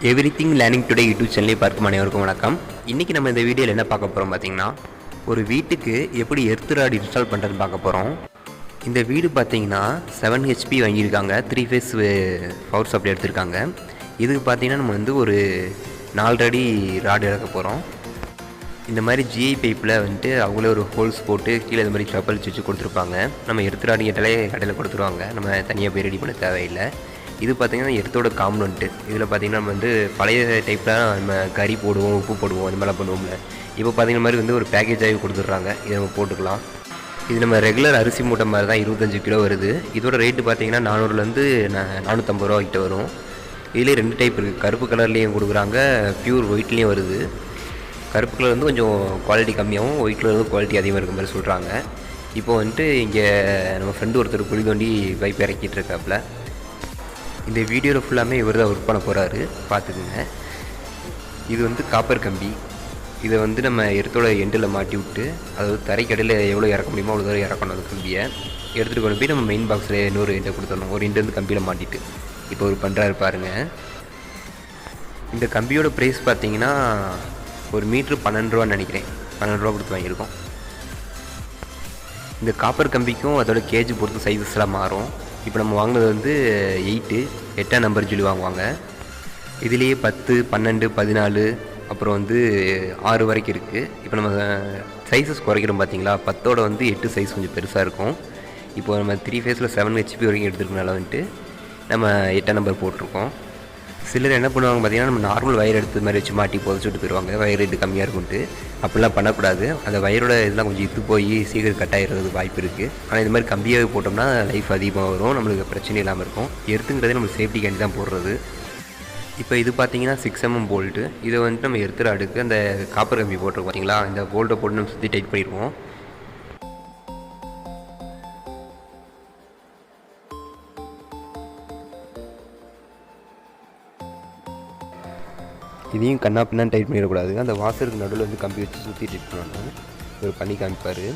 Everything learning today YouTube சேனலை பார்க்கும் அனைவருக்கும் வணக்கம். இன்றைக்கி நம்ம இந்த வீடியோவில் என்ன பார்க்க போகிறோம் பார்த்தீங்கன்னா, ஒரு வீட்டுக்கு எப்படி எர்த் ராட் இன்ஸ்டால் பண்ணுறதுன்னு பார்க்க போகிறோம். இந்த வீடு பார்த்தீங்கன்னா 7 HP வாங்கியிருக்காங்க, 3 ஃபேஸ் பவர் சப்ளை எடுத்திருக்காங்க. இதுக்கு பார்த்தீங்கன்னா நம்ம வந்து ஒரு 4 அடி ராட் இறக்க போகிறோம். இந்த மாதிரி ஜிஐ பைப்பில் வந்துட்டு அவங்களே ஒரு ஹோல்ஸ் போட்டு கீழே இந்த மாதிரி சப்பல் வச்சு கொடுத்துருப்பாங்க. நம்ம எர்த் ராட் கேட்டாலே கடையில் கொடுத்துருவாங்க, நம்ம தனியாக போய் ரெடி பண்ண தேவையில்லை. இது பார்த்திங்கன்னா எர்த்தோட காம்பனண்ட்டு. இதில் பார்த்திங்கன்னா நம்ம வந்து பழைய டைப்பில் நம்ம கறி போடுவோம், உப்பு போடுவோம், அந்த மாதிரிலாம் பண்ணுவோம்ல. இப்போ பார்த்திங்கன்னா மாதிரி வந்து ஒரு பேக்கேஜாகி கொடுத்துட்றாங்க, இதை நம்ம போட்டுக்கலாம். இது நம்ம ரெகுலர் அரிசி மூட்டை மாதிரி தான் 25 கிலோ வருது. இதோட ரேட்டு பார்த்திங்கன்னா 400லேருந்து 450 ரூபா கிட்ட வரும். இதிலே 2 டைப் இருக்குது, கருப்பு கலர்லேயும் கொடுக்குறாங்க, பியூர் ஒயிட்லேயும் வருது. கருப்பு கலர் வந்து கொஞ்சம் குவாலிட்டி கம்மியாகவும், ஒயிட் கலர் வந்து குவாலிட்டி அதிகமாக இருக்க மாதிரி சொல்கிறாங்க. இப்போ வந்துட்டு இங்கே நம்ம ஃப்ரெண்டு ஒருத்தர் குழி தோண்டி பைப் இறக்கிட்டு இருக்காப்புல. இந்த வீடியோவில் ஃபுல்லாமே இவர் தான் ஒர்க் பண்ண போகிறாரு, பார்த்துக்குங்க. இது வந்து காப்பர் கம்பி. இதை வந்து நம்ம எர்த்தோட எண்டில் மாட்டி விட்டு, அதாவது தரைக்கடையில் எவ்வளோ இறக்க முடியுமோ அவ்வளோ தூரம் இறக்கணும். அந்த கம்பியை எடுத்துகிட்டு கொண்டு போய் நம்ம மெயின் பாக்ஸில் இன்னொரு எண்டை கொடுத்துடணும். ஒரு எண்டு வந்து கம்பியில் மாட்டிட்டு இப்போ ஒரு பண்ணுறாரு பாருங்கள். இந்த கம்பியோட ப்ரைஸ் பார்த்தீங்கன்னா ஒரு மீட்ரு 12 ரூபான்னு நினைக்கிறேன். 12 ரூபா கொடுத்து வாங்கியிருக்கோம். இந்த காப்பர் கம்பிக்கும் அதோட கேஜ் பொறுத்து சைஸஸ்லாம் மாறும். இப்போ நம்ம வாங்கினது வந்து 8 நம்பர் சொல்லி வாங்குவாங்க. இதுலேயே 10, 12, 14 அப்புறம் வந்து 6 வரைக்கும் இருக்குது. இப்போ நம்ம சைஸஸ் குறைக்கிறோம் பார்த்தீங்களா, 10ஓட வந்து 8 சைஸ் கொஞ்சம் பெருசாக இருக்கும். இப்போ நம்ம 3 ஃபேஸில் 7 HP வரைக்கும் எடுத்துருக்கனால வந்துட்டு நம்ம 8 நம்பர் போட்டிருக்கோம். சிலர் என்ன பண்ணுவாங்க பார்த்தீங்கன்னா, நம்ம நார்மல் வயர் எடுத்து மாதிரி வச்சு மாட்டி புதைச்சிட்டு போயிடுவாங்க, வயர் ரேட்டு கம்மியாக இருக்கும்ட்டு. அப்படிலாம் பண்ணக்கூடாது. அந்த வயரோட இதெல்லாம் கொஞ்சம் இத்து போய் சீக்கிரம் கட் ஆகிடுறது வாய்ப்பு இருக்குது. ஆனால் இது மாதிரி கம்பியாக போட்டோம்னா லைஃப் அதிகமாக வரும், நம்மளுக்கு பிரச்சனை இல்லாமல் இருக்கும். எர்த்துங்கிறதே நம்ம சேஃப்டிக்காண்டி தான் போடுறது. இப்போ இது பார்த்தீங்கன்னா 6 mm போல்ட்டு. இதை வந்துட்டு நம்ம எர்த்து ராடுக்கு அந்த காப்பர் கம்பி போட்டிருக்கோம் பார்த்தீங்களா, இந்த போல்ட்டை போட்டு நம்ம சுற்றி டைட் பண்ணிடுவோம். இதையும் கண்ணா பின்னான்னு டைட் பண்ணிடக்கூடாது. அந்த வாசருக்கு நடுவில் வந்து கம்பி வச்சு சுற்றி டைட் பண்ணணும். இவர் பண்ணி காமிப்பார்.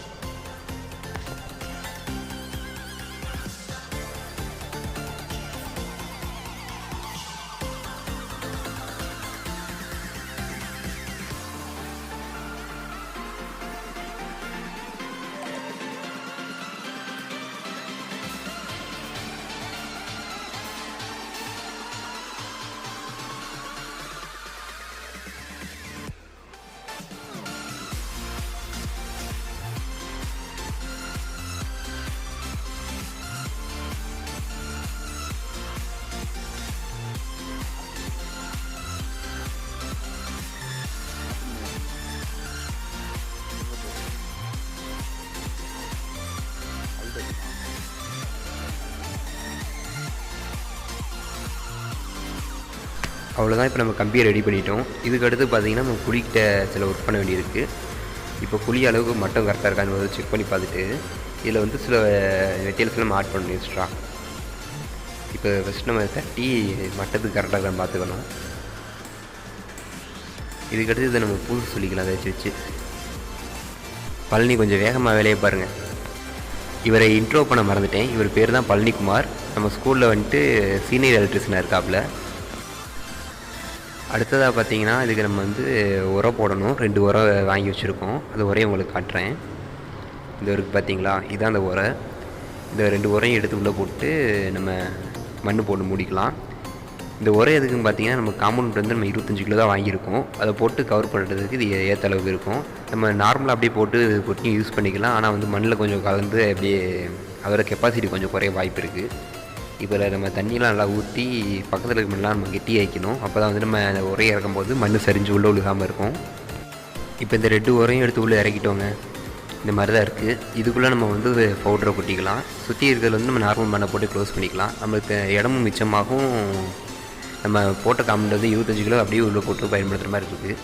அவ்வளோதான். இப்போ நம்ம கம்பியை ரெடி பண்ணிட்டோம். இதுக்கு அடுத்து பார்த்திங்கன்னா நம்ம குழிக்கிட்ட சில ஒர்க் பண்ண வேண்டியிருக்கு. இப்போ குழி அளவுக்கு மட்டும் கரெக்டாக இருக்கான்னு செக் பண்ணி பார்த்துட்டு, இதில் வந்து சில மெட்டீரியல்ஸ் நம்ம ஆட் பண்ணி எக்ஸ்ட்ரா. இப்போ ஃபஸ்ட் நம்ம தட்டி மட்டத்துக்கு கரெக்டாக இருக்கான்னு பார்த்துக்கணும். இதுக்கடுத்து இதை நம்ம புதுசு சொல்லிக்கலாம். அதை வச்சு பழனி கொஞ்சம் வேகமாக வேலையை பாருங்கள். இவரை இன்ட்ரோ பண்ண மறந்துட்டேன். இவர் பேர் தான் பழனிக்குமார். நம்ம ஸ்கூலில் வந்துட்டு சீனியர் எலக்ட்ரிஷனாக இருக்காப்புல. அடுத்ததாக பார்த்தீங்கன்னா இதுக்கு நம்ம வந்து உரம் போடணும். 2 உரம் வாங்கி வச்சுருக்கோம். அந்த உரையை உங்களுக்கு காட்டுறேன். இந்த இருக்குது பார்த்தீங்களா, இதுதான் அந்த உரை. இந்த 2 உரையும் எடுத்து உள்ளே போட்டு நம்ம மண் போட்டு மூடிக்கலாம். இந்த உரை எதுக்குன்னு பார்த்தீங்கன்னா, நம்ம காம்பவுண்ட் வந்து நம்ம 25 கிலோ தான் வாங்கியிருக்கோம். அதை போட்டு கவர் பண்ணுறதுக்கு இது ஏற்ற அளவுக்கு இருக்கும். நம்ம நார்மலாக அப்படியே போட்டு கொட்டி யூஸ் பண்ணிக்கலாம். ஆனால் வந்து மண்ணில் கொஞ்சம் கலந்து அப்படியே அதோட கெப்பாசிட்டி கொஞ்சம் குறைய வாய்ப்பு இருக்குது. இப்போ நம்ம தண்ணியெலாம் நல்லா ஊற்றி பக்கத்தில் இருக்க மண்ணெலாம் நம்ம கெட்டி வைக்கணும். அப்போ தான் வந்து நம்ம அந்த உரையை இறக்கும்போது மண் சரிஞ்சு உள்ளே விழுகாமல் இருக்கும். இப்போ இந்த 2 உரையும் எடுத்து உள்ளே இறக்கிட்டோங்க. இந்த மாதிரி தான் இருக்குது. இதுக்குள்ளே நம்ம வந்து பவுடரை கொட்டிக்கலாம். சுற்றி இருக்கிறது வந்து நம்ம நார்மல் மண்ணை போட்டு க்ளோஸ் பண்ணிக்கலாம். நம்மளுக்கு இடமும் மிச்சமாகவும். நம்ம போட்ட காம்பவுண்ட் வந்து 25 கிலோ அப்படியே உள்ளே போட்டு பயன்படுத்துகிற மாதிரி இருக்குது.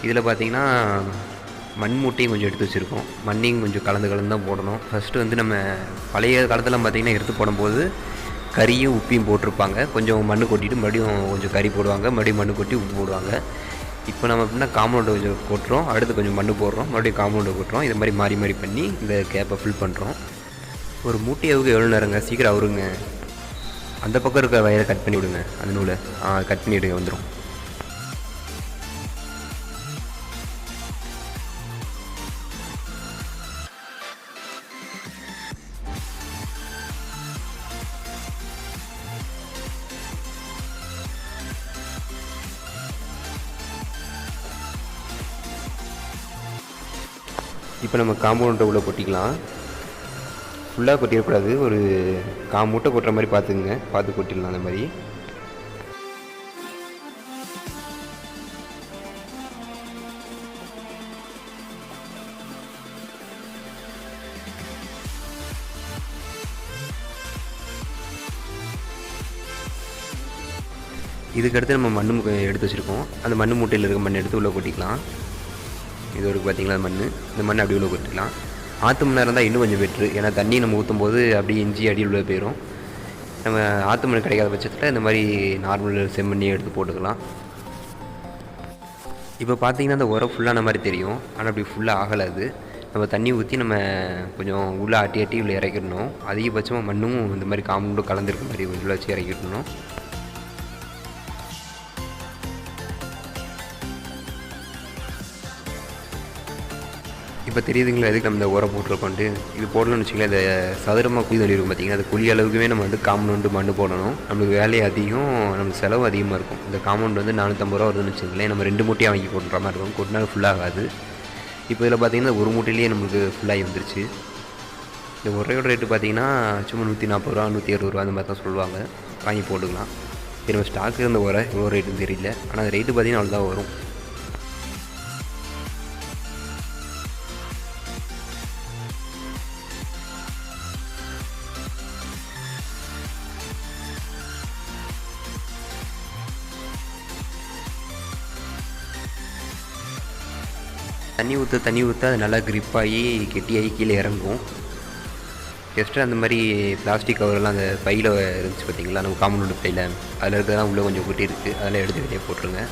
இதில் பார்த்திங்கன்னா மண் மூட்டையும் கொஞ்சம் எடுத்து வச்சுருக்கோம். மண்ணையும் கொஞ்சம் கலந்து தான் போடணும். ஃபஸ்ட்டு வந்து நம்ம பழைய காலத்தில் பார்த்திங்கன்னா எடுத்து போடும்போது கறியும் உப்பையும் போட்டிருப்பாங்க. கொஞ்சம் மண் கொட்டிட்டு மறுபடியும் கொஞ்சம் கறி போடுவாங்க, மறுபடியும் மண் கொட்டி உப்பு போடுவாங்க. இப்போ நம்ம எப்படின்னா காம்பவுண்டை கொஞ்சம் கொட்டுறோம், அடுத்து கொஞ்சம் மண் போடுறோம், மறுபடியும் காம்பவுண்டை கொட்டுறோம். இது மாதிரி மாறி மாறி பண்ணி இந்த கேப்பை ஃபில் பண்ணுறோம். ஒரு மூட்டையாவுக்கு எவ்வளோ நேரங்க, சீக்கிரம் அவருங்க. அந்த பக்கம் இருக்க வயரை கட் பண்ணி விடுங்க, அந்த நூலை கட் பண்ணி விடுங்க, வந்துடும். இப்போ நம்ம காம்பவுண்டை உள்ளே கொட்டிக்கலாம். ஃபுல்லாக கொட்டிடக்கூடாது, ஒரு மூட்டை கொட்டுற மாதிரி பார்த்துக்குங்க, பார்த்து கொட்டிடலாம் அந்த மாதிரி. இதுக்கடுத்து நம்ம மண் எடுத்து வச்சுருக்கோம். அந்த மண் மூட்டையில் இருக்க மண் எடுத்து உள்ளே கொட்டிக்கலாம். இது ஒரு பார்த்திங்களா மண், இந்த மண் அப்படி உள்ளே கொட்டிக்கலாம். ஆற்று மண்ணாக இருந்தால் இன்னும் கொஞ்சம் பெட்ரு, ஏன்னா தண்ணி நம்ம ஊற்றும் போது அப்படியே இஞ்சி அடியில் உள்ள போயிடும். நம்ம ஆற்று மண் கிடைக்காத பட்சத்தில் இந்த மாதிரி நார்மல் செம்மண்ணியை எடுத்து போட்டுக்கலாம். இப்போ பார்த்திங்கன்னா அந்த உரம் ஃபுல்லான மாதிரி தெரியும், ஆனால் அப்படி ஃபுல்லாக ஆகலாது. நம்ம தண்ணி ஊற்றி நம்ம கொஞ்சம் உள்ளே ஆட்டி ஆட்டி உள்ளே இறக்கிடணும். அதிகபட்சமாக மண்ணும் இந்த மாதிரி காம்பவுண்டும் கலந்துருக்க மாதிரி உள்ளே வச்சு இறக்கிடணும். இப்போ தெரியுதுங்களா எதுக்கு நம்ம இந்த உரம் போட்டிருக்கோன்ட்டு. இது போடணும்னு வச்சுக்கலாம், இந்த சதுரமாக குழி தள்ளி இருக்கும் பார்த்திங்கன்னா, அது குழி அளவுக்குமே நம்ம வந்து காம்பவுண்டு மண் போடணும். நம்மளுக்கு வேலை அதிகம், நமக்கு செலவு அதிகமாக இருக்கும். இந்த காம்பவுண்டு வந்து 450 ரூபா வருதுன்னு வச்சுங்களேன், நம்ம 2 மூட்டையாக வாங்கி போட்டுற மாதிரி இருக்கும். கொட்டினா ஃபுல்லாகாது. இப்போ இதில் பார்த்திங்கன்னா ஒரு மூட்டையிலேயே நம்மளுக்கு ஃபுல்லாகி வந்துருச்சு. இந்த உரையோட ரேட்டு பார்த்திங்கன்னா சும்மா 140 ரூபா 160 ரூபா அந்த மாதிரி தான் சொல்லுவாங்க, வாங்கி போட்டுக்கலாம். சரி, நம்ம ஸ்டாக் இருந்த உரை எவ்வளோ ரேட்டுன்னு தெரியல, ஆனால் அந்த ரேட்டு பார்த்திங்கன்னா அவ்வளோதான் வரும். தண்ணி ஊற்ற அது நல்லா க்ரிப்பாகி கெட்டியாகி கீழே இறங்கும். ஜஸ்ட்டு அந்த மாதிரி பிளாஸ்டிக் கவரெல்லாம் அந்த பையில் இருந்துச்சு பார்த்திங்களா, நம்ம காம்பவுண்ட் பையில், அதில் இருக்கிறதான் உள்ளே கொஞ்சம் கொட்டி இருக்குது, அதெல்லாம் எடுத்து வெளியே போட்டுருங்க.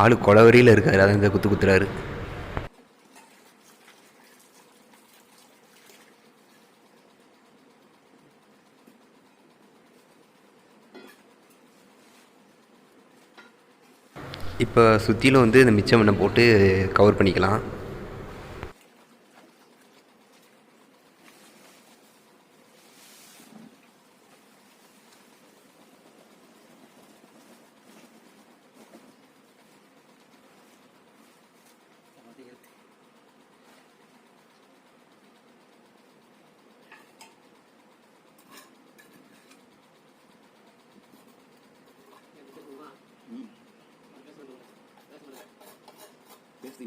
ஆள் கொலவரியில் இருக்கார், அதை இந்த குத்துறாரு. இப்போ சுற்றிலும் வந்து இந்த மிச்சம் மண்ணை போட்டு கவர் பண்ணிக்கலாம்.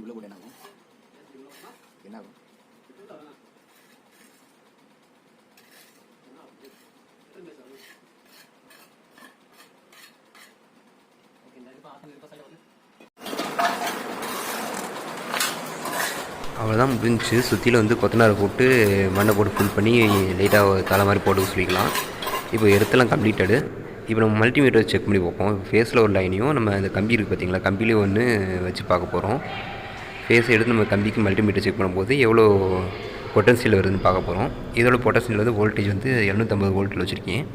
உள்ள கூட என்னாகும் என்னாகும் அவ்வளோதான் முடிஞ்சிச்சு. சுற்றியில் வந்து கொத்தனாரை போட்டு மண்ணை போட்டு ஃபுல் பண்ணி லைட்டாக தலை மாதிரி போட்டு சொல்லிக்கலாம். இப்போ எர்த்தெல்லாம் கம்ப்ளீட்டடு. இப்போ நம்ம மல்டிமீட்டர் செக் பண்ணி பார்ப்போம். ஃபேஸில் ஒரு லைனையும் நம்ம இந்த கம்பி இருக்குது பார்த்திங்களா, கம்பிலேயும் ஒன்று வச்சு பார்க்க போகிறோம். ஃபேஸை எடுத்து நம்ம கம்பிக்கு மல்டிமீட்டர் செக் பண்ணும்போது எவ்வளோ பொட்டன்ஷியல் வருதுன்னு பார்க்க போகிறோம். இதோட பொட்டன்ஷியல் வந்து வோல்டேஜ் வந்து 750 வோல்ட்டில் வச்சுருக்கேன்.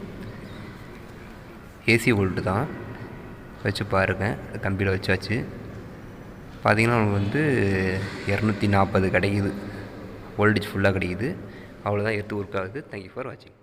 ஏசி வோல்ட்டு தான், வச்சு பாருங்கள். கம்பியில் வச்சாச்சு. பார்த்திங்கன்னா நமக்கு வந்து 240 கிடைக்குது, வோல்டேஜ் ஃபுல்லாக கிடைக்குது. அவ்வளோதான், எடுத்து ஒர்க் ஆகுது. தேங்க்யூ ஃபார் வாட்சிங்.